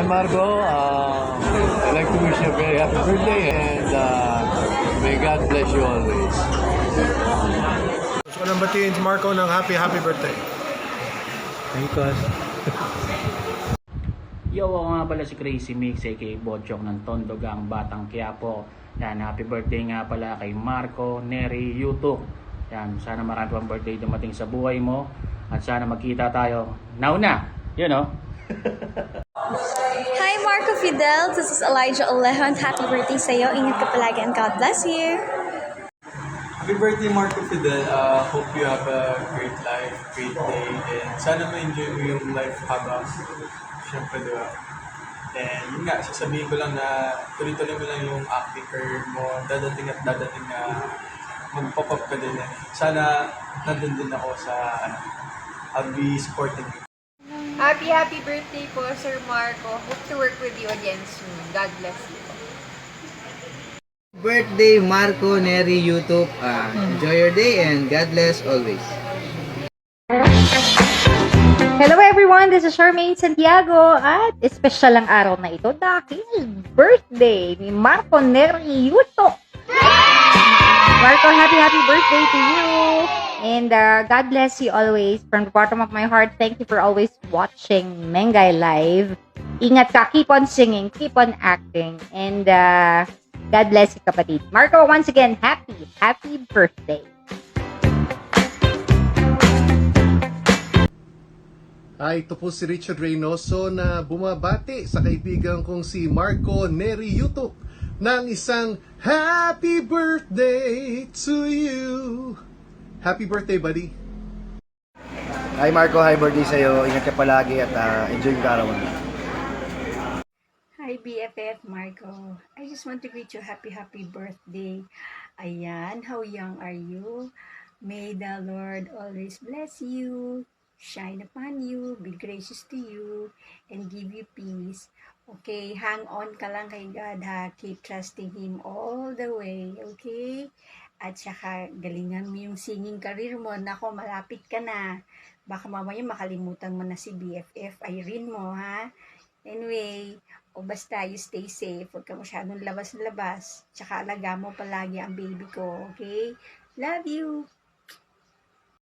Hi Marco, I'd like to wish you a very happy birthday and may God bless you always. Gusto ko lang batiin si Marco ng happy birthday. Thank you. Yo, ako nga pala si Crazy Mix, aka Bochong ng Tondogang Batang Quiapo. Yan, happy birthday nga pala kay Marco Neri Yutuk. Yan, sana marami pang birthday dumating sa buhay mo. At sana magkita tayo now na, you know. Hi Marco Fidel, this is Elijah Olehon. Happy birthday sa'yo. Ingat ka palagi and God bless you. Happy birthday, Marco Fidel. Hope you have a great life, great day, and sana ma-enjoy mo yung life habang syempre, diba? And yun nga, sasabihin ko lang na tuloy-tuloy mo lang yung acting career mo, dadating at dadating na mag-pop up ka din. Sana nandun din ako sa, I'll be supporting you. Happy birthday po, Sir Marco. Hope to work with you again soon. God bless you. Birthday Marco Neri YouTube. Enjoy your day and God bless always. Hello everyone, this is Charmaine Santiago at espesyal ang araw na ito dahil birthday ni Marco Neri YouTube. Marco, happy birthday to you. And God bless you always. From the bottom of my heart, thank you for always watching Mengay Live. Ingat ka, keep on singing, keep on acting. And God bless you, kapatid. Marco, once again, happy birthday. Hi, ito po si Richard Reynoso na bumabati sa kaibigan kong si Marco Neri Yutuk ng isang happy birthday to you. Happy birthday, buddy. Hi Marco, hi birthday sa'yo. Ingat ka palagi at enjoy yung araw mo. Hi BFF Marco. I just want to greet you happy birthday. Ayan, how young are you? May the Lord always bless you, shine upon you, be gracious to you, and give you peace. Okay, hang on ka lang kay God ha. Keep trusting Him all the way, okay? At saka, galingan mo yung singing career mo. Nako, malapit ka na. Baka mamaya makalimutan mo na si BFF Irene mo, ha? Anyway, o basta, you stay safe. Huwag ka masyadong labas-labas. Tsaka alaga mo palagi ang baby ko, okay? Love you!